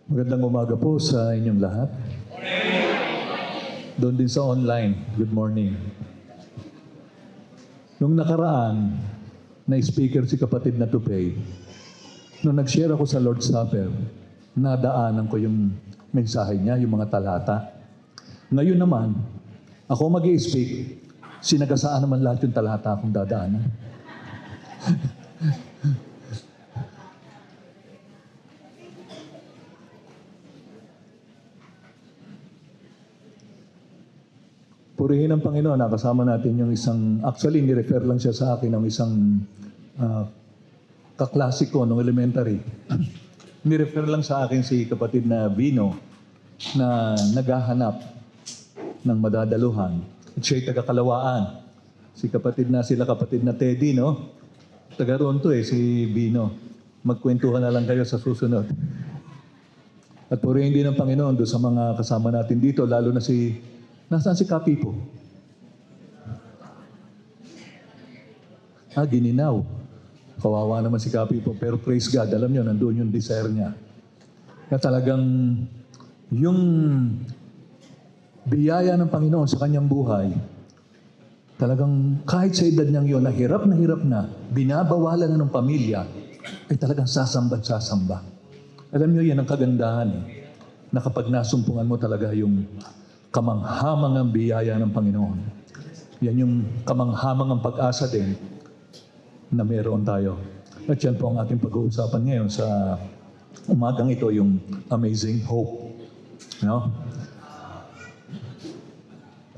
Magandang umaga po sa inyong lahat. Doon din sa online, good morning. Nung nakaraan, na-speaker si kapatid na Tupay. Nung nag-share ako sa Lord's Supper, nadaanan ko yung mensahe niya, yung mga talata. Ngayon naman, ako mag-i-speak, sinagasaan naman lahat yung talata akong dadaanan. Purihin ang Panginoon, nakasama natin yung isang, actually, ni-refer lang siya sa akin ng isang kaklasiko nung elementary. Ni-refer lang sa akin si kapatid na Vino na naghahanap ng madadaluhan. At siya'y taga-Kalawaan. Sila kapatid na Teddy, no? Taga roon to si Vino. Magkwentuhan na lang kayo sa susunod. At purihin din ang Panginoon doon sa mga kasama natin dito, lalo na nasaan si Kapipo? Gininaw. Kawawa naman si Kapipo. Pero praise God, alam niyo, nandun yung desire niya. Kaya talagang yung biyaya ng Panginoon sa kanyang buhay, talagang kahit sa edad niyang yun, na hirap na, binabawalan na ng pamilya, ay talagang sasamba. Alam niyo, yan ang kagandahan na kapag nasumpungan mo talaga yung kamanghamangang biyaya ng Panginoon. Yan yung kamanghamangang pag-asa din na meron tayo. At yan po ang ating pag-uusapan ngayon sa umagang ito, yung amazing hope. No?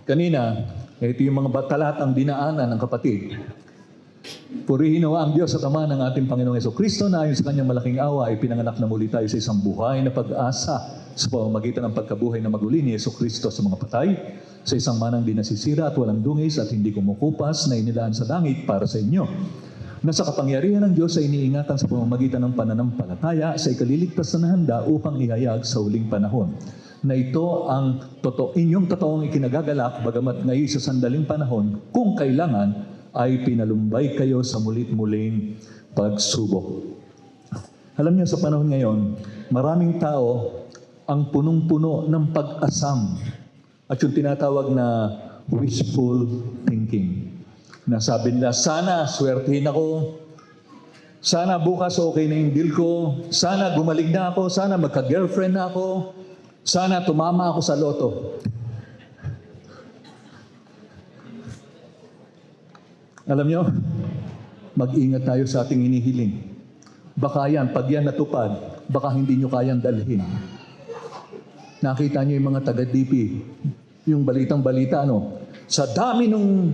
Kanina, ito yung mga talatang dinaanan ng kapatid. Purihin nawa ang Diyos at Ama ng ating Panginoong Jesucristo na ayon sa kanyang malaking awa ay pinanganak na muli tayo sa isang buhay na pag-asa sa pamamagitan ng pagkabuhay na maguli ni Jesucristo sa mga patay, sa isang manang di nasisira at walang dungis at hindi kumukupas na inilaan sa langit para sa inyo. Na sa kapangyarihan ng Diyos ay iniingatan sa pamamagitan ng pananampalataya sa ikaliligtas na handa upang ihayag sa huling panahon. Na ito ang inyong totoong ikinagagalak bagamat ngayon sa sandaling panahon kung kailangan ay pinalumbay kayo sa mulit-muling pagsubok. Alam niyo sa panahon ngayon, maraming tao ang punong-puno ng pag-asam at yung tinatawag na wishful thinking. Nasabi nila, sana swertihin ako, sana bukas okay na yung deal ko, sana gumaling na ako, sana magka-girlfriend na ako, sana tumama ako sa loto. Alam nyo, mag-ingat tayo sa ating inihiling. Baka yan, pag yan natupad, baka hindi nyo kayang dalhin. Nakita nyo yung mga taga-DP, yung balitang-balita, sa dami nung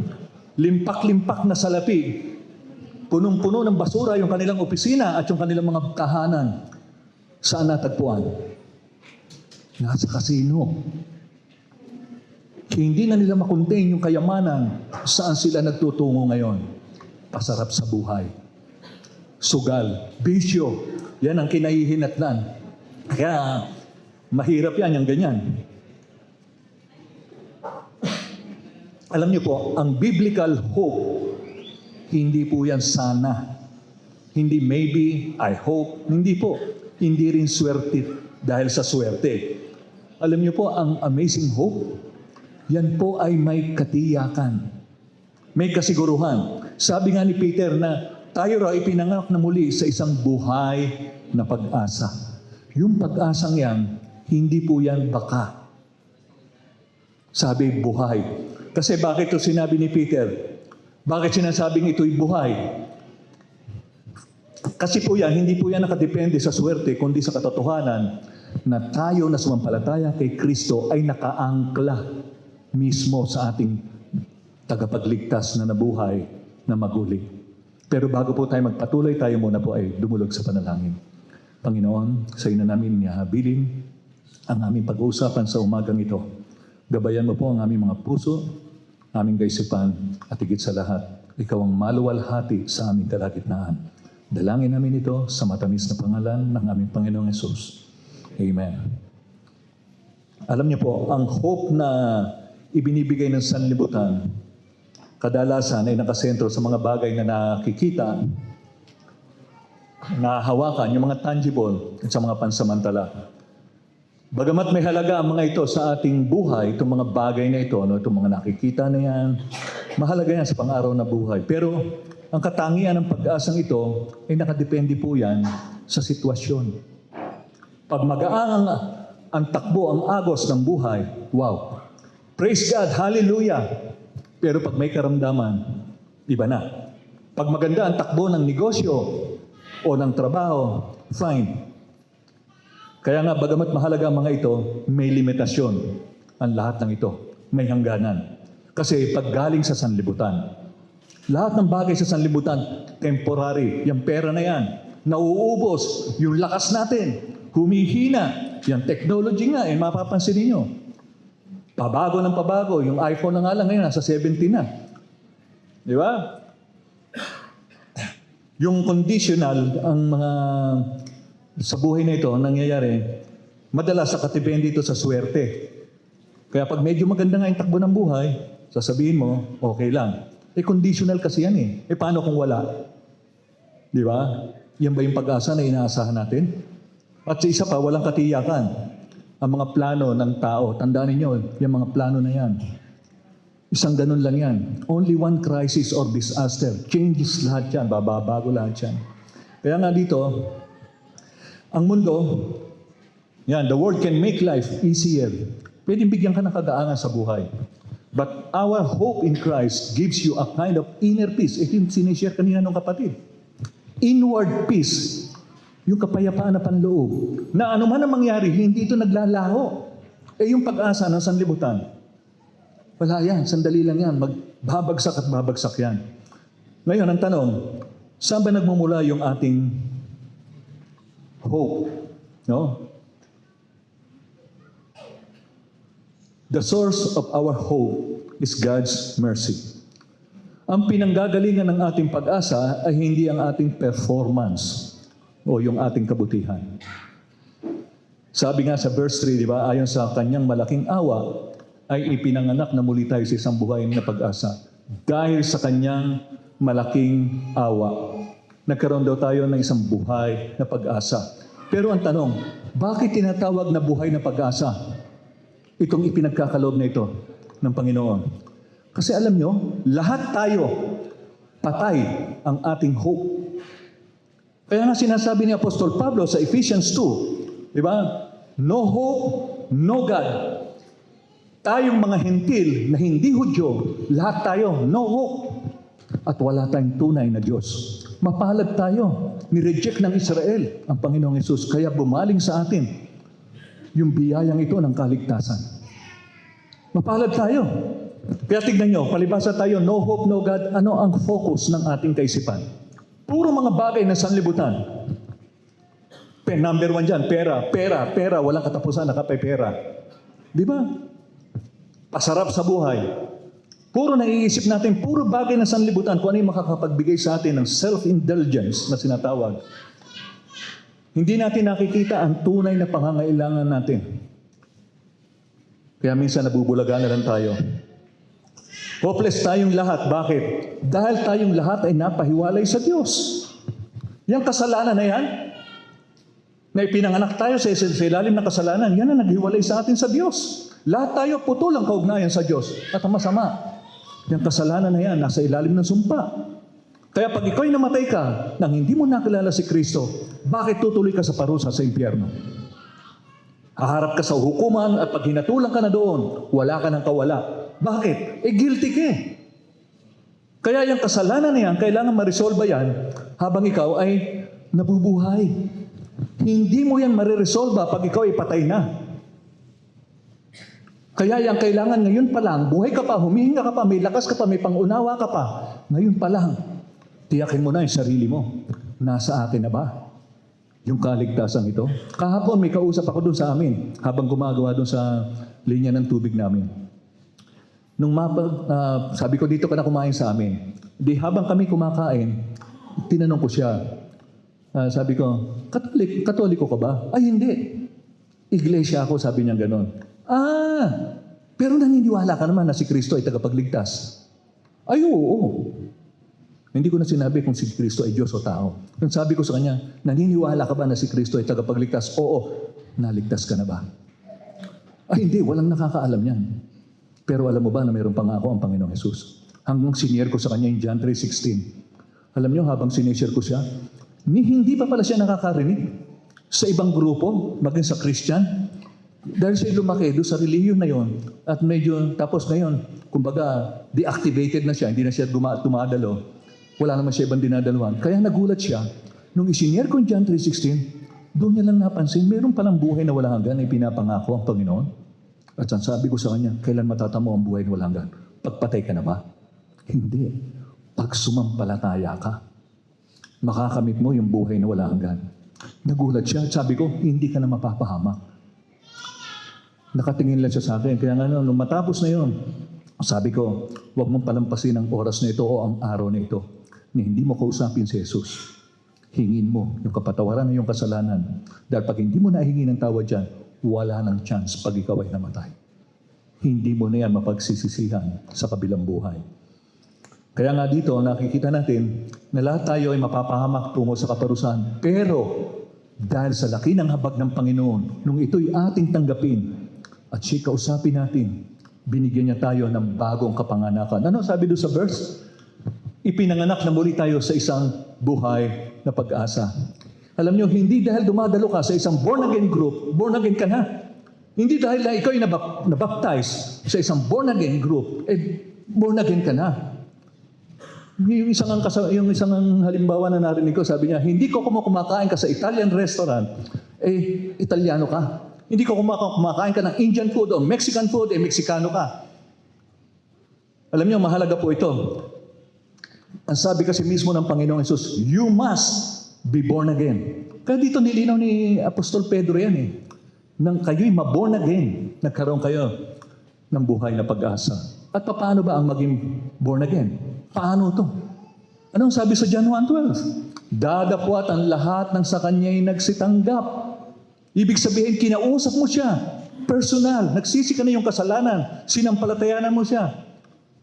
limpak-limpak na salapi, punong-puno ng basura yung kanilang opisina at yung kanilang mga tahanan. Saan natagpuan? Nasa kasino. Hindi na nila makontain yung kayamanan. Saan sila nagtutungo ngayon? Pasarap sa buhay. Sugal, bisyo, yan ang kinahihinatnan. Kaya mahirap yan, yung ganyan. Alam niyo po, ang biblical hope, hindi po yan sana. Hindi maybe, I hope. Hindi po. Hindi rin swerte dahil sa swerte. Alam niyo po, ang amazing hope, yan po ay may katiyakan. May kasiguruhan. Sabi nga ni Peter na tayo raw ipinanganak na muli sa isang buhay na pag-asa. Yung pag-asang yan, hindi po yan baka. Sabi buhay. Kasi bakit ito sinabi ni Peter? Bakit sinasabing ito'y buhay? Kasi po yan, hindi po yan nakadepende sa swerte, kundi sa katotohanan na tayo na sumampalataya kay Kristo ay nakaangkla mismo sa ating tagapagligtas na nabuhay na maguli. Pero bago po tayo magpatuloy, tayo muna po ay dumulog sa panalangin. Panginoon, sa iyo na namin nihabilin ang aming pag-uusapan sa umagang ito. Gabayan mo po ang aming mga puso, aming kaisipan, at higit sa lahat, ikaw ang maluwalhati sa aming kalagitnaan. Dalangin namin ito sa matamis na pangalan ng aming Panginoong Hesus. Amen. Alam niyo po, ang hope na ibinibigay ng sanlibutan, kadalasan ay nakasentro sa mga bagay na nakikita, nahahawakan, yung mga tangible at sa mga pansamantala. Bagamat may halaga ang mga ito sa ating buhay, itong mga bagay na ito, itong mga nakikita na yan, mahalaga yan sa pang-araw na buhay. Pero ang katangian ng pag-asang ito ay nakadepende po yan sa sitwasyon. Pag magaang ang takbo, ang agos ng buhay, wow! Praise God, hallelujah! Pero pag may karamdaman, iba na. Pag maganda ang takbo ng negosyo o ng trabaho, fine. Kaya nga, bagamat mahalaga ang mga ito, may limitasyon ang lahat ng ito. May hangganan. Kasi pag galing sa sanlibutan, lahat ng bagay sa sanlibutan, temporary. Yung pera na yan, nauubos. Yung lakas natin, humihina. Yung technology nga, mapapansin ninyo. Pabago ng pabago. Yung iPhone na nga lang ngayon, nasa 70 na. Di ba? Yung conditional, ang mga sa buhay na ito, ang nangyayari, madalas nakatipende dito sa swerte. Kaya pag medyo maganda nga yung takbo ng buhay, sasabihin mo, okay lang. Conditional kasi yan paano kung wala? Di ba? Yan ba yung pag-asa na inaasahan natin? At sa isa pa, walang katiyakan. Ang mga plano ng tao, tandaan ninyo, yung mga plano na yan. Isang ganun lang yan. Only one crisis or disaster changes lahat yan, babago lahat yan. Kaya nga dito, ang mundo, yan, the world can make life easier. Pwedeng bigyan ka ng kagaangan sa buhay. But our hope in Christ gives you a kind of inner peace. Ito yung sinishare kanina ng kapatid. Inward peace. Yung kapayapaan na panloob. Na ano man ang mangyari, hindi ito naglalaho. Yung pag-asa ng sanlibutan. Wala yan, sandali lang yan. Magbabagsak at babagsak yan. Ngayon, ang tanong, saan ba nagmumula yung ating hope? No? The source of our hope is God's mercy. Ang pinanggagalingan ng ating pag-asa ay hindi ang ating performance o yung ating kabutihan. Sabi nga sa verse 3, di ba, ayon sa kanyang malaking awa, ay ipinanganak na muli tayo sa isang buhay na pag-asa. Dahil sa kanyang malaking awa, nagkaroon daw tayo ng isang buhay na pag-asa. Pero ang tanong, bakit tinatawag na buhay na pag-asa itong ipinagkakaloob na ito ng Panginoon? Kasi alam nyo, lahat tayo patay ang ating hope. Kaya nga sinasabi ni Apostol Pablo sa Ephesians 2, di ba? No hope, no God. Tayong mga hentil na hindi Hudyo, lahat tayo, no hope. At wala tayong tunay na Diyos. Mapalad tayo. Ni-reject ng Israel ang Panginoong Hesus. Kaya bumaling sa atin yung biyayang ito ng kaligtasan. Mapalad tayo. Kaya tignan nyo, palibasa tayo, no hope, no God. Ano ang focus ng ating kaisipan? Puro mga bagay na sanlibutan. Number 1 dyan, pera, pera, pera. Walang katapusan, nakapay pera. Di ba? Pasarap sa buhay. Puro naiisip natin, puro bagay na sanlibutan kung ano yung makakapagbigay sa atin ng self-indulgence na sinatawag. Hindi natin nakikita ang tunay na pangangailangan natin. Kaya minsan nabubulagan na lang tayo. Hopeless tayong lahat. Bakit? Dahil tayong lahat ay napahiwalay sa Diyos. Yang kasalanan na yan, na ipinanganak tayo sa ilalim ng kasalanan, yan ang naghiwalay sa atin sa Diyos. Lahat tayo putol ang kaugnayan sa Diyos. At ang masama, yung kasalanan na yan, nasa ilalim ng sumpa. Kaya pag ikaw'y namatay ka, nang hindi mo nakilala si Kristo, bakit tutuloy ka sa parusa sa impyerno? Haharap ka sa hukuman at pag hinatulang ka na doon, wala ka ng kawala. Bakit? Guilty ka eh. Kaya yung kasalanan na yan, kailangan ma-resolve yan habang ikaw ay nabubuhay. Hindi mo yan mariresolve pag ikaw ay patay na. Kaya yung kailangan ngayon pa lang, buhay ka pa, humihinga ka pa, may lakas ka pa, may pangunawa ka pa. Ngayon pa lang, tiyakin mo na yung sarili mo. Nasa akin na ba yung kaligtasan ito? Kahapon may kausap ako doon sa amin habang gumagawa doon sa linya ng tubig namin. Nung sabi ko, dito ka na kumain sa amin. Di habang kami kumakain, tinanong ko siya. Sabi ko, Katoliko ka ba? Ay, hindi. Iglesia ako, sabi niya ganon. Pero naniniwala ka naman na si Kristo ay tagapagligtas. Ay, oo. Hindi ko na sinabi kung si Kristo ay Diyos o tao. Kung sabi ko sa kanya, naniniwala ka ba na si Kristo ay tagapagligtas? Oo. Naligtas ka na ba? Ay hindi, walang nakakaalam yan. Pero alam mo ba na mayroong pangako ang Panginoong Jesus? Hanggang sinare ko sa kanya yung John 3:16. Alam niyo, habang sinishare ko siya, hindi pa pala siya nakakarinig sa ibang grupo, maging sa Christian. Dahil siya lumaki doon sa religion na yon. At medyo, tapos ngayon, kumbaga, deactivated na siya, hindi na siya tumadalo. Wala naman siya ibang dinadaluhan. Kaya nagulat siya, nung isinare ko yung John 3:16, doon niya lang napansin, meron palang buhay na walang hanggan na ipinapangako ang Panginoon. At sabi ko sa kanya, kailan matatamo ang buhay na walang hanggan? Pagpatay ka na ba? Hindi. Pag sumampalataya ka, makakamit mo yung buhay na walang hanggan. Nagulat siya. Sabi ko, hindi ka na mapapahamak. Nakatingin lang siya sa akin. Kaya nga nung matapos na yun, sabi ko, huwag mong palampasin ang oras na ito o ang araw na ito na hindi mo kausapin si Jesus. Hingin mo yung kapatawaran ng iyong kasalanan. Dahil pag hindi mo nahingi ng tawad dyan, wala nang chance pag ikaw ay namatay. Hindi mo na yan mapagsisisihan sa kabilang buhay. Kaya nga dito, nakikita natin na lahat tayo ay mapapahamak tungo sa kaparusahan. Pero, dahil sa laki ng habag ng Panginoon, nung ito'y ating tanggapin at siya kausapin natin, binigyan niya tayo ng bagong kapanganakan. Ano sabi doon sa verse? Ipinanganak na muli tayo sa isang buhay na pag-asa. Alam niyo, hindi dahil dumadalo ka sa isang born-again group, born-again ka na. Hindi dahil ikaw ay nabaptize sa isang born-again group, born-again ka na. Yung isang halimbawa na narinig ko, sabi niya, hindi ko kumakain ka sa Italian restaurant, Italiano ka. Hindi ko kumakain ka ng Indian food o Mexican food, Mexicano ka. Alam niyo, mahalaga po ito. Ang sabi kasi mismo ng Panginoong Jesus, you must be born again. Kaya dito nilinaw ni Apostol Pedro yan Nang kayo'y ma-born again, nagkaroon kayo ng buhay na pag-asa. At paano ba ang maging born again? Paano ito? Anong sabi sa John 1:12? Dadapwat ang lahat ng sa kanya'y nagsitanggap. Ibig sabihin, kinausap mo siya. Personal. Nagsisi ka na yung kasalanan. Sinampalatayanan mo siya.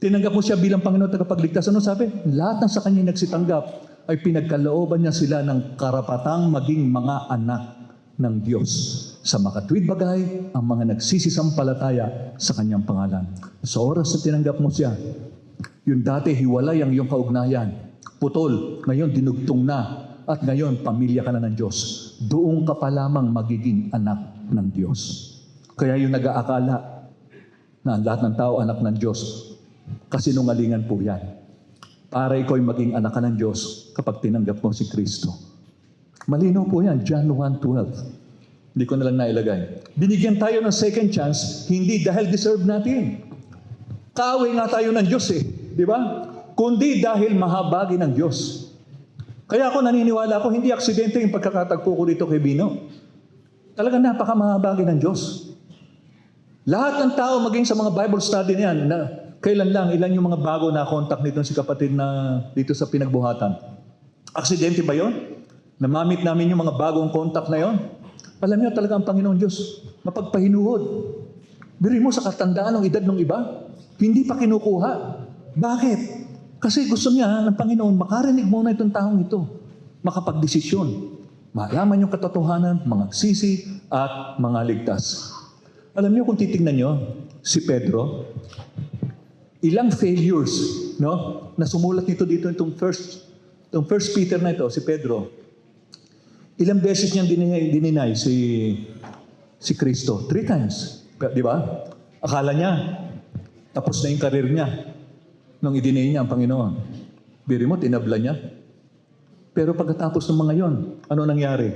Tinanggap mo siya bilang Panginoon at tagapagligtas. Ano sabi? Lahat ng sa kanya'y nagsitanggap ay pinagkalooban niya sila ng karapatang maging mga anak ng Diyos. Sa makatwid bagay, ang mga nagsisisampalataya sa kanyang pangalan. Sa oras na tinanggap mo siya, yung dati hiwalay ang iyong kaugnayan, putol, ngayon dinugtong na, at ngayon pamilya ka na ng Diyos. Doon ka pa lamang magiging anak ng Diyos. Kaya yung nag-aakala na ang lahat ng tao anak ng Diyos, kasinungalingan po yan. Para ikaw ay maging anak ka ng Diyos kapag tinanggap mo si Kristo. Malinaw po yan, John 1:12. Hindi ko na lang nailagay. Binigyan tayo ng second chance, hindi dahil deserve natin. Kaaway nga tayo ng Diyos di ba? Kundi dahil mahabagi ng Diyos. Kaya ako naniniwala ako, hindi aksidente yung pagkakatagpo ko dito kay Bino. Talagang napakamahabagi ng Diyos. Lahat ng tao, maging sa mga Bible study niyan, na kailan lang, ilan yung mga bago na contact nito si kapatid na dito sa pinagbuhatan. Aksidente ba yon? Namamit namin yung mga bagong contact na yon? Alam niyo talaga ang Panginoon Diyos, mapagpahinuhod. Biri mo sa katandaan ng edad ng iba, hindi pa kinukuha. Bakit? Kasi gusto niya ng Panginoon, makarinig muna itong taong ito. Makapagdesisyon. Malaman yung katotohanan, mga sisi at mga ligtas. Alam niyo kung titingnan niyo, si Pedro, ilang failures, na sumulat nito dito itong first Peter na ito, si Pedro. Ilang beses niyang dininay si Kristo? 3 times. Di ba? Akala niya, tapos na yung karir niya nung idinay niya ang Panginoon. Biri mo, tinabla niya. Pero pagkatapos ng mga yon, ano nangyari?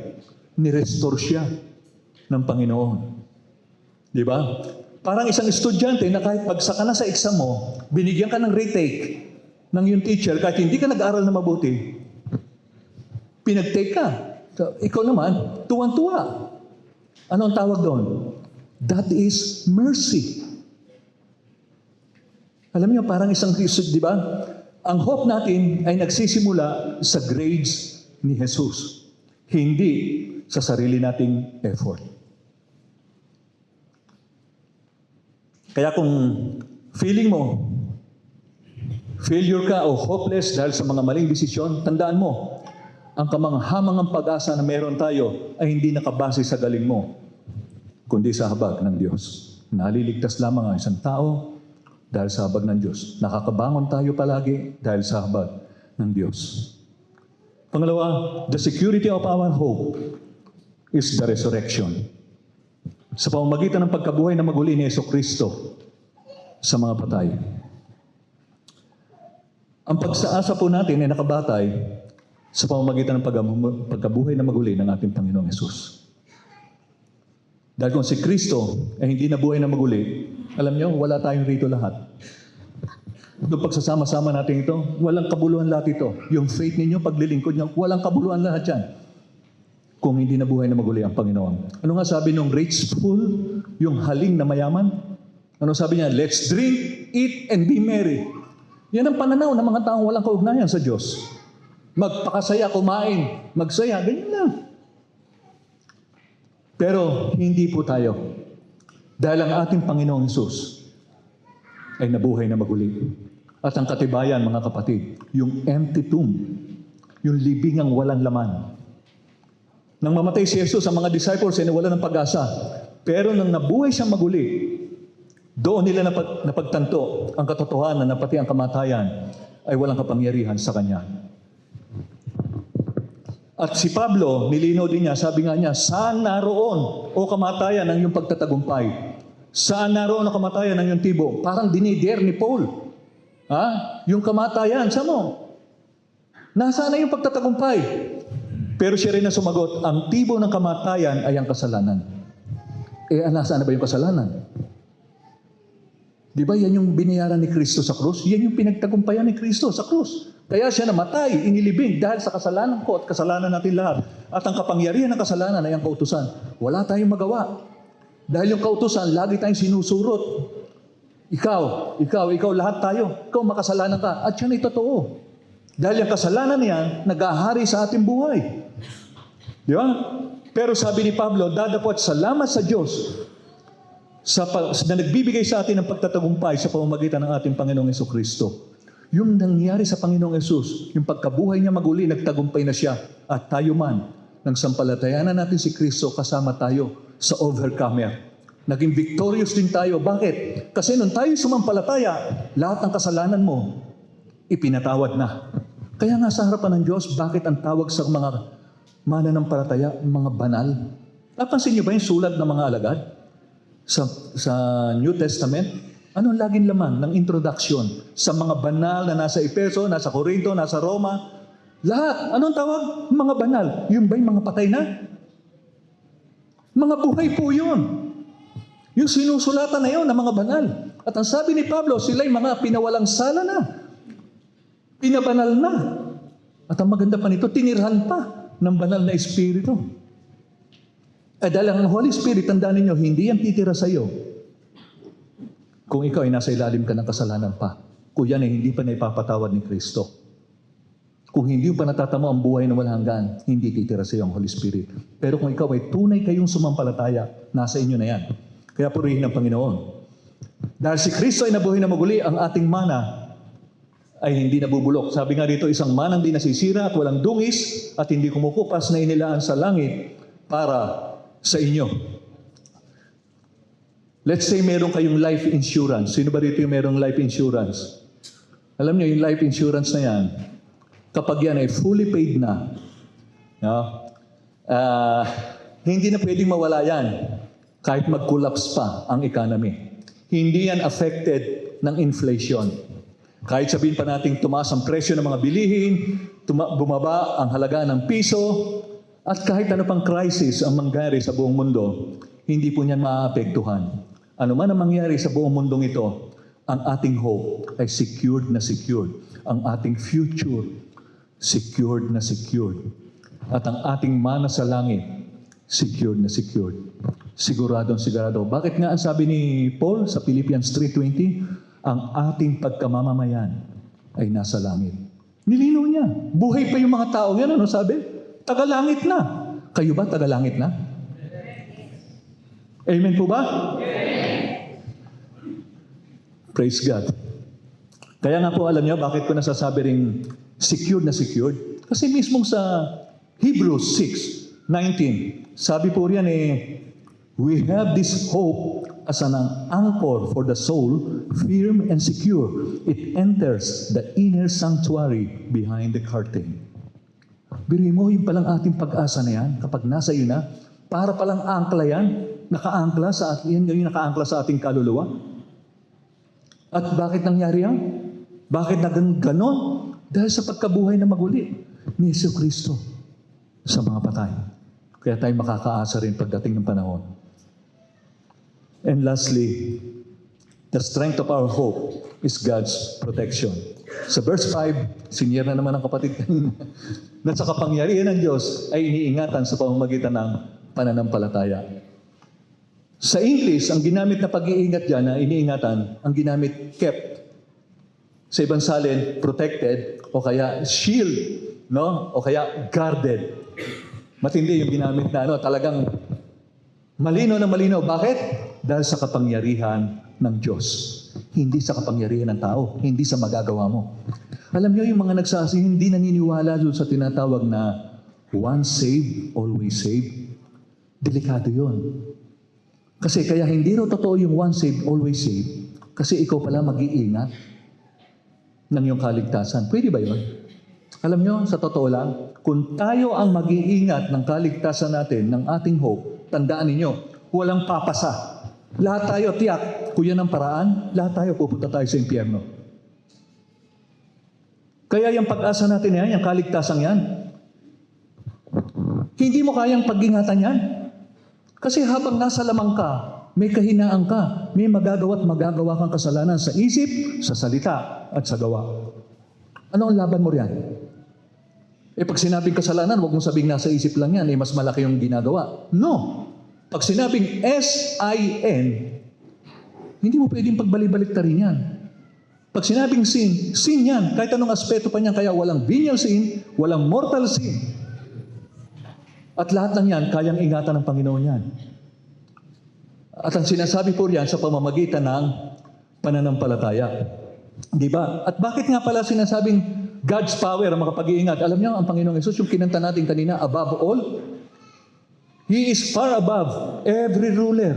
Nirestore siya ng Panginoon. Di ba? Parang isang estudyante na kahit pagsak ka na sa exam mo, binigyan ka ng retake ng yung teacher, kahit hindi ka nag-aral na mabuti, pinag-take ka. So, ikaw naman, tuwan-tuwa. Ano ang tawag doon? That is mercy. Alam niyo, parang isang Kristo, di ba? Ang hope natin ay nagsisimula sa grades ni Jesus. Hindi sa sarili nating effort. Kaya kung feeling mo, failure ka o hopeless dahil sa mga maling desisyon, tandaan mo, ang kamanghamangang pag-asa na meron tayo ay hindi nakabase sa galing mo, kundi sa habag ng Diyos. Naliligtas lamang ang isang tao dahil sa habag ng Diyos. Nakakabangon tayo palagi dahil sa habag ng Diyos. Pangalawa, the security of our hope is the resurrection. Sa pamamagitan ng pagkabuhay na maguli ni Jesucristo sa mga patay. Ang pagsaasa po natin ay nakabatay sa pamamagitan ng pagkabuhay na maguli ng ating Panginoong Hesus. Dahil kung si Kristo ay hindi nabuhay na maguli, alam nyo, wala tayong rito lahat. Itong pagsasama-sama natin ito, walang kabuluhan lahat ito. Yung faith ninyo, paglilingkod nyo, walang kabuluhan lahat yan. Kung hindi nabuhay na maguli ang Panginoon. Ano nga sabi nung rich fool, yung haling na mayaman? Ano sabi niya? Let's drink, eat, and be merry. Yan ang pananaw ng mga taong walang kaugnayan sa Diyos. Magpakasaya, kumain, magsaya, ganyan lang. Pero hindi po tayo. Dahil ang ating Panginoong Hesus ay nabuhay na maguli. At ang katibayan, mga kapatid, yung empty tomb, yung libingang walang laman. Nang mamatay si Jesus, ang mga disciples ay nawalan ng pag-asa. Pero nang nabuhay siyang maguli, doon nila napagtanto ang katotohanan na pati ang kamatayan ay walang kapangyarihan sa Kanya. At si Pablo, nilinaw din niya, sabi nga niya, saan naroon o kamatayan ang iyong pagtatagumpay? Saan naroon ang kamatayan ng iyong tibo? Parang dinider ni Paul. Ha? Yung kamatayan, saan mo? Nasaan na yung pagtatagumpay? Pero siya rin na sumagot, ang tibo ng kamatayan ay ang kasalanan. Nasaan na ba yung kasalanan? Di ba yan yung binayaran ni Kristo sa krus? Yan yung pinagtagumpayan ni Kristo sa krus. Kaya siya namatay, inilibing dahil sa kasalanan ko at kasalanan natin lahat. At ang kapangyarihan ng kasalanan ay ang kautusan. Wala tayong magawa. Dahil yung kautusan, lagi tayong sinusurot. Ikaw, lahat tayo. Ikaw makasalanan ka. At yan ay totoo. Dahil yung kasalanan niyan, nag-ahari sa ating buhay. Di ba? Pero sabi ni Pablo, dadapot salamat sa Diyos na nagbibigay sa atin ng pagtatagumpay sa pamamagitan ng ating Panginoong Jesucristo. Yung nangyari sa Panginoong Hesus, yung pagkabuhay niya maguli, nagtagumpay na siya. At tayo man, nang sampalatayanan natin si Kristo, kasama tayo sa overcomer. Naging victorious din tayo. Bakit? Kasi nung tayo sumampalataya, lahat ng kasalanan mo, ipinatawad na. Kaya nga sa harapan ng Diyos, bakit ang tawag sa mga mananampalataya, mga banal? Napansin niyo ba yung sulat ng mga alagad? Sa New Testament, anong laging laman ng introduction sa mga banal na nasa Efeso, nasa Corinto, nasa Roma? Lahat. Anong tawag? Mga banal. Yung ba yung mga patay na? Mga buhay po yun. Yung sinusulatan na yun ng mga banal. At ang sabi ni Pablo, sila'y mga pinawalang sala na. Pinabanal na. At ang maganda pa nito, tinirhan pa ng banal na Espiritu. Dahil ang Holy Spirit, tandaan ninyo, hindi yan titira sa iyo. Kung ikaw ay nasa ilalim ka ng kasalanan pa, kung yan ay hindi pa naipapatawad ni Kristo. Kung hindi pa natatamo ang buhay na walang hanggan, hindi titira sa iyo ang Holy Spirit. Pero kung ikaw ay tunay kayong sumampalataya, nasa inyo na yan. Kaya purihin ng Panginoon. Dahil si Kristo ay nabuhay na maguli, ang ating mana ay hindi nabubulok. Sabi nga dito, isang manang di nasisira at walang dungis at hindi kumukupas na inilaan sa langit para sa inyo. Let's say meron kayong life insurance. Sino ba dito yung merong life insurance? Alam niyo, yung life insurance na yan, kapag yan ay fully paid na, hindi na pwedeng mawala yan kahit mag-collapse pa ang economy. Hindi yan affected ng inflation. Kahit sabihin pa natin tumaas ang presyo ng mga bilihin, bumaba ang halaga ng piso, at kahit ano pang crisis ang mangyari sa buong mundo, hindi po niyan maaapektuhan. Ano man ang mangyari sa buong mundong ito, ang ating hope ay secured na secured. Ang ating future, secured na secured. At ang ating mana sa langit, secured na secured. Siguradong sigurado. Bakit nga ang sabi ni Paul sa Philippians 3:20, ang ating pagkamamamayan ay nasa langit. Nilinaw niya. Buhay pa yung mga tao yan. Ano sabi? Tagalangit na. Kayo ba tagalangit na? Amen po ba? Praise God. Kaya nga po alam niyo bakit ko nasasabi ring secured na secured? Kasi mismong sa Hebrews 6:19, sabi po riyan We have this hope as an anchor for the soul, firm and secure. It enters the inner sanctuary behind the curtain. Biruin mo, yung palang ating pag-asa na yan, kapag nasa iyo na, para palang angkla yan, nakaangkla sa ating, yung nakaangkla sa ating kaluluwa. At bakit nangyari yan? Bakit naging ganon? Dahil sa pagkabuhay na maguli ni Jesucristo sa mga patay. Kaya tayo makakaasa rin pagdating ng panahon. And lastly, the strength of our hope is God's protection. Sa verse 5, sinira na naman ang kapatid kanina, na sa kapangyarihan ng Diyos ay iniingatan sa pamamagitan ng pananampalataya. Sa English, ang ginamit na pag-iingat dyan na iniingatan, ang ginamit kept. Sa ibang salin, protected, o kaya shield, no? O kaya guarded. Matindi yung ginamit na talagang malino na malino. Bakit? Dahil sa kapangyarihan ng Diyos. Hindi sa kapangyarihan ng tao. Hindi sa magagawa mo. Alam niyo, yung mga nagsasi, hindi naniniwala doon sa tinatawag na once saved, always saved. Delikado yun. Kasi kaya hindi rin totoo yung once saved, always saved. Kasi ikaw pala mag-iingat ng iyong kaligtasan. Pwede ba yun? Alam niyo, sa totoo lang, kung tayo ang mag-iingat ng kaligtasan natin, ng ating hope, tandaan ninyo, walang papasa. Lahat tayo tiyak, kung yan ang paraan, lahat tayo pupunta tayo sa impyerno. Kaya yung pag-asa natin yan, yung kaligtasan yan, hindi mo kayang pag-ingatan yan. Kasi habang nasa lamang ka, may kahinaan ka, may magagawa at magagawa kang kasalanan sa isip, sa salita, at sa gawa. Ano ang laban mo riyan? Pag sinabing kasalanan, huwag mong sabing nasa isip lang yan, mas malaki yung ginagawa. No! Pag sinabing S-I-N, hindi mo pwedeng pagbalik-balik rin yan. Pag sinabing sin, sin yan. Kahit anong aspeto pa niyan, kaya walang venial sin, walang mortal sin. At lahat ng yan, kayang ingatan ng Panginoon yan. At ang sinasabi po riyan sa pamamagitan ng pananampalataya. Di ba? At bakit nga pala sinasabing God's power ang makapag-iingat? Alam niyo, ang Panginoong Yesus, yung kinanta natin kanina, above all, He is far above every ruler.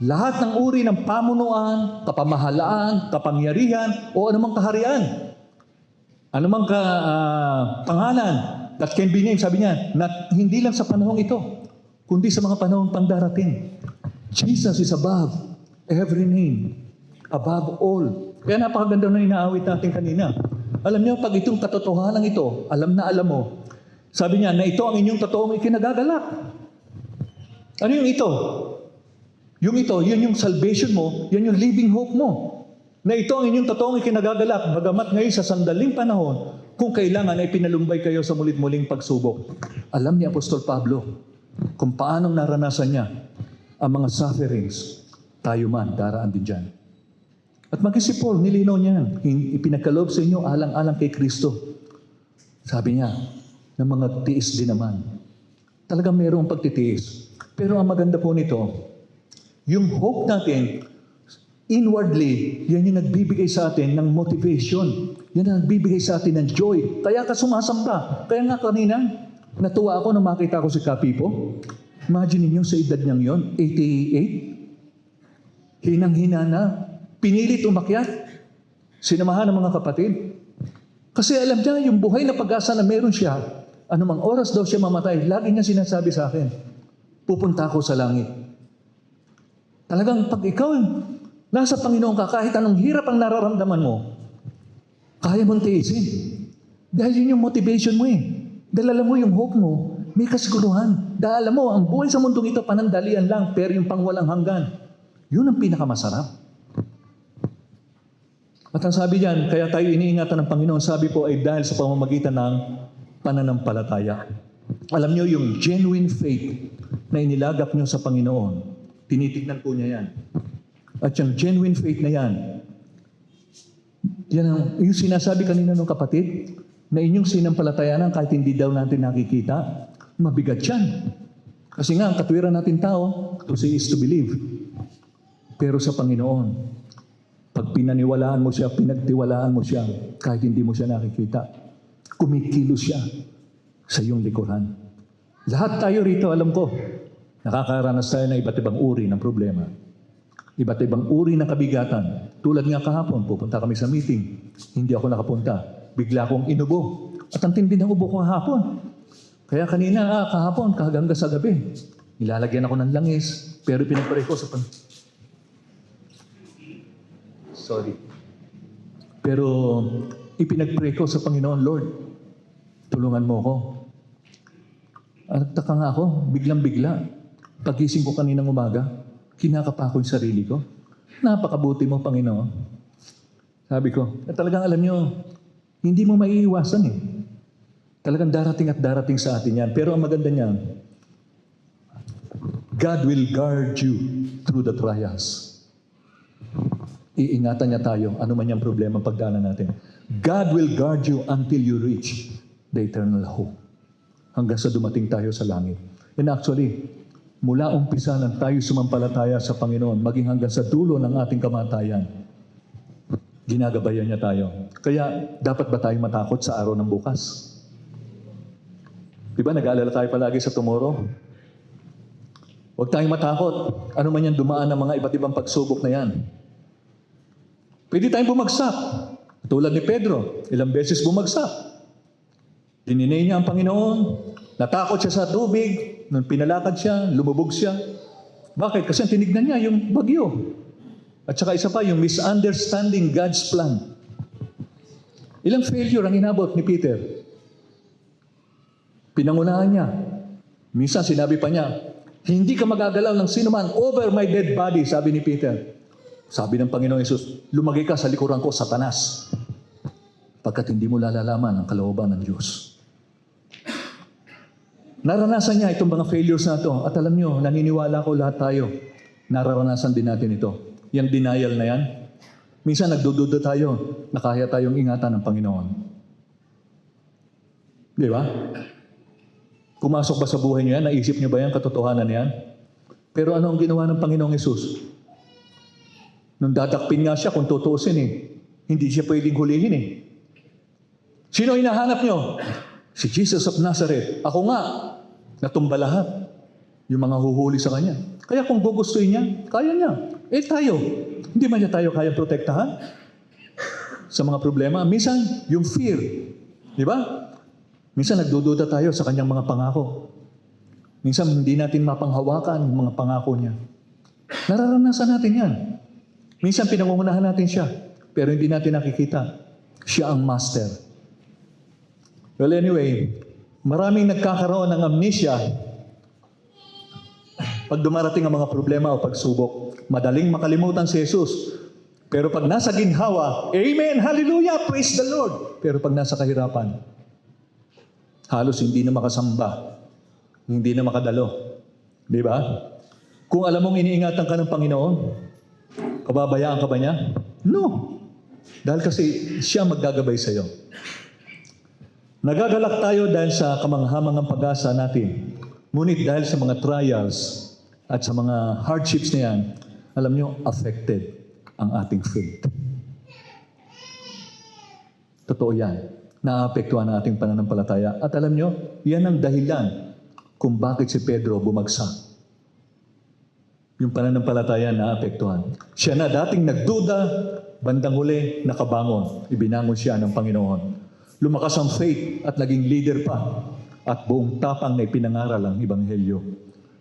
Lahat ng uri ng pamunuan, kapamahalaan, kapangyarihan, o anumang kaharian. Anumang pangalan that can be named, sabi niya, hindi lang sa panahong ito, kundi sa mga panahong pangdarating. Jesus is above every name. Above all. Kaya napakaganda na inaawit natin kanina. Alam niyo, pag itong katotohanan ito, alam na alam mo, sabi niya na ito ang inyong totoong ikinagagalak. Ano yung ito? Yung ito, yun yung salvation mo, yun yung living hope mo. Na ito ang inyong totoong ikinagagalak, bagamat ngayon sa sandaling panahon, kung kailangan ay pinalumbay kayo sa mulit-muling pagsubok. Alam ni Apostol Pablo kung paanong naranasan niya ang mga sufferings, tayo man, daraan din dyan. At mag-isip Paul, nilinaw niya, ipinagkaloob sa inyo alang-alang kay Kristo. Sabi niya, ng mga tiis din naman. Talagang mayroong pagtitiis. Pero ang maganda po nito, yung hope natin, inwardly, yan yung nagbibigay sa atin ng motivation. Yan ang nagbibigay sa atin ng joy. Kaya ka sumasamba. Kaya nga kanina, natuwa ako nung makita ko si Kapipo. Imagine niyo sa edad niyang yon, 88. Hinang-hina na. Pinilit umakyat. Sinamahan ng mga kapatid. Kasi alam niya, yung buhay na pag-asa na meron siya, anumang oras daw siya mamatay, lagi niya sinasabi sa akin, pupunta ako sa langit. Talagang pag ikaw nasa Panginoon ka, kahit anong hirap ang nararamdaman mo, kaya mong tiisin. Dahil yun yung motivation mo eh. Dahil alam mo yung hope mo, may kasiguruhan. Dahil alam mo, ang buhay sa mundong ito, panandalian lang, pero yung pangwalang hanggan, yun ang pinakamasarap. At ang sabi diyan, kaya tayo iniingatan ng Panginoon, sabi po ay dahil sa pamamagitan ng pananampalataya. Alam niyo yung genuine faith na inilagak niyo sa Panginoon, tinitignan po niya yan. At yung genuine faith na yan, yung sinasabi kanina ng kapatid, na inyong sinampalatayanan kahit hindi daw natin nakikita, mabigat yan. Kasi nga, ang katwiran natin tao, to say is to believe. Pero sa Panginoon, pag pinaniwalaan mo siya, pinagtiwalaan mo siya, kahit hindi mo siya nakikita, kumikilos siya sa iyong likuran. Lahat tayo rito, alam ko, Nakakaranas tayo ng iba't ibang uri ng problema. Iba't ibang uri ng kabigatan. Tulad nga kahapon, pupunta kami sa meeting. Hindi ako nakapunta. Bigla akong inubo. At ang tindi ng ubo ko kahapon. Kaya kanina, kahapon, hanggang sa gabi. Nilalagyan ako ng langis, pero pinagpare ko sa Sorry. Pero ipinagpray ko sa Panginoon, Lord, tulungan mo ako. At nagtaka nga ako, biglang-bigla. Pagising ko kaninang umaga, kinakapa ko yung sarili ko. Napakabuti mo, Panginoon. Sabi ko, talagang alam nyo, hindi mo maiiwasan eh. Talagang darating at darating sa atin yan. Pero ang maganda niyan, God will guard you through the trials. Iingatan niya tayo, ano man yung problema pagdaanan natin. God will guard you until you reach the eternal hope. Hanggang sa dumating tayo sa langit. And actually, mula umpisa nang tayo sumampalataya sa Panginoon, maging hanggang sa dulo ng ating kamatayan, ginagabayan niya tayo. Kaya, dapat ba tayong matakot sa araw ng bukas? Diba, nag-aalala tayo palagi sa tomorrow? Huwag tayong matakot. Ano man yan dumaan ng mga iba't ibang pagsubok na yan. Pwede tayong bumagsak. Tulad ni Pedro, ilang beses bumagsak. Dininay niya ang Panginoon, natakot siya sa tubig, nung pinalakad siya, lumubog siya. Bakit? Kasi tinignan niya yung bagyo. At saka isa pa, yung misunderstanding God's plan. Ilang failure ang inabot ni Peter? Pinangunahan niya. Minsan sinabi pa niya, hindi ka magagalaw ng sino man over my dead body, sabi ni Peter. Sabi ng Panginoong Yesus, lumagay ka sa likuran ko, Satanas, pagkat hindi mo lalalaman ang kalooban ng Diyos. Naranasan niya itong mga failures na ito. At alam niyo, naniniwala ko lahat tayo, nararanasan din natin ito. Yung denial na yan, minsan nagdududa tayo na kaya tayong ingatan ng Panginoon. Di ba? Pumasok ba sa buhay niyo yan? Naisip niyo ba yan? Katotohanan yan? Pero ano ang ginawa ng Panginoong Yesus? Nung dadakpin nga siya, kung tutuusin hindi siya pwedeng hulihin Sino hinahanap niyo? Si Jesus of Nazareth. Ako nga, natumba lahat. Yung mga huhuli sa Kanya. Kaya kung gugustuhin niya, kaya niya. Tayo, hindi man niya tayo kaya protektahan sa mga problema. Minsan, yung fear. Di ba? Minsan nagdududa tayo sa Kanyang mga pangako. Minsan hindi natin mapanghawakan yung mga pangako niya. Nararanasan natin yan. Minsan pinangungunahan natin siya, pero hindi natin nakikita. Siya ang master. Well, anyway, maraming nagkakaroon ng amnesia pag dumarating ang mga problema o pagsubok. Madaling makalimutan si Jesus. Pero pag nasa ginhawa, Amen, Hallelujah, praise the Lord. Pero pag nasa kahirapan, halos hindi na makasamba, hindi na makadalo. Di ba? Kung alam mong iniingatan ka ng Panginoon, kababayaan ka ba niya? No. Dahil kasi siya maggagabay sa iyo. Nagagalak tayo dahil sa kamanghamangang pag-asa natin. Ngunit dahil sa mga trials at sa mga hardships na yan, alam nyo, affected ang ating faith. Totoo yan. Naapektuhan ang ating pananampalataya. At alam nyo, yan ang dahilan kung bakit si Pedro bumagsak. Yung pananampalataya naapektuhan. Siya na dating nagduda, bandang huli, nakabangon. Ibinangon siya ng Panginoon. Lumakas ang faith at naging leader pa. At buong tapang na ipinangaral ang Ebanghelyo.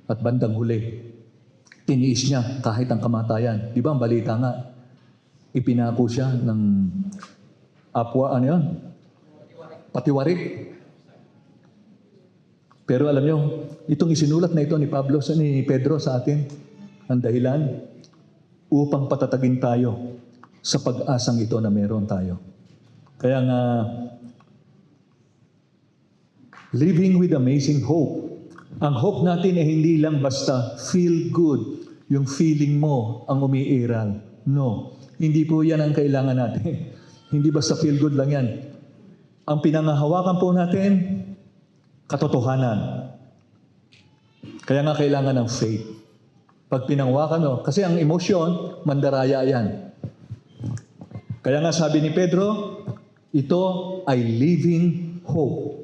At bandang huli, tiniis niya kahit ang kamatayan. Di ba ang balita nga, ipinako siya ng patiwarik. Pero alam niyo, itong isinulat na ito ni Pedro sa atin, ang dahilan upang patatagin tayo sa pag-asang ito na meron tayo. Kaya nga, living with amazing hope. Ang hope natin ay hindi lang basta feel good, yung feeling mo ang umiiral. No, hindi po yan ang kailangan natin. Hindi basta feel good lang yan. Ang pinangahawakan po natin, katotohanan. Kaya nga kailangan ng faith. Pag pinangwakan mo, kasi ang emosyon, mandaraya yan. Kaya nga sabi ni Pedro, ito ay living hope.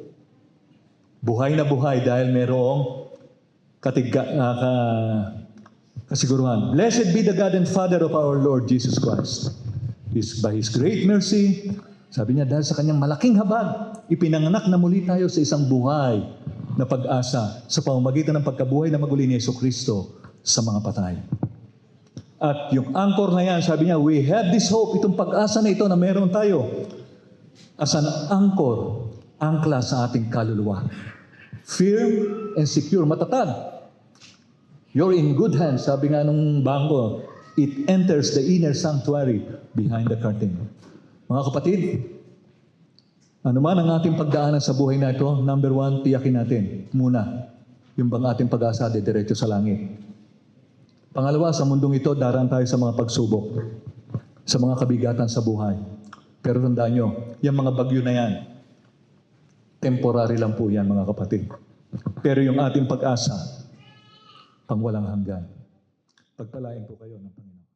Buhay na buhay dahil merong kasiguruhan. Blessed be the God and Father of our Lord Jesus Christ. By His great mercy, sabi niya, dahil sa kanyang malaking habag, ipinanganak na muli tayo sa isang buhay na pag-asa sa pamamagitan ng pagkabuhay na maguli ni Jesucristo sa mga patay. At yung anchor na yan, sabi niya, we have this hope, itong pag-asa na ito na meron tayo as an anchor, angkla sa ating kaluluwa. Firm and secure, matatag. You're in good hands, sabi nga nung bangko, it enters the inner sanctuary behind the curtain. Mga kapatid, ano man ang ating pagdaanan sa buhay na ito, number one, tiyakin natin muna yung bang ating pag-asa diretso sa langit. Pangalawa, sa mundong ito, daraan tayo sa mga pagsubok, sa mga kabigatan sa buhay. Pero tandaan nyo, yung mga bagyo na yan, temporary lang po yan, mga kapatid. Pero yung ating pag-asa, pang walang hanggan. Pagpalain po kayo ng Panginoon.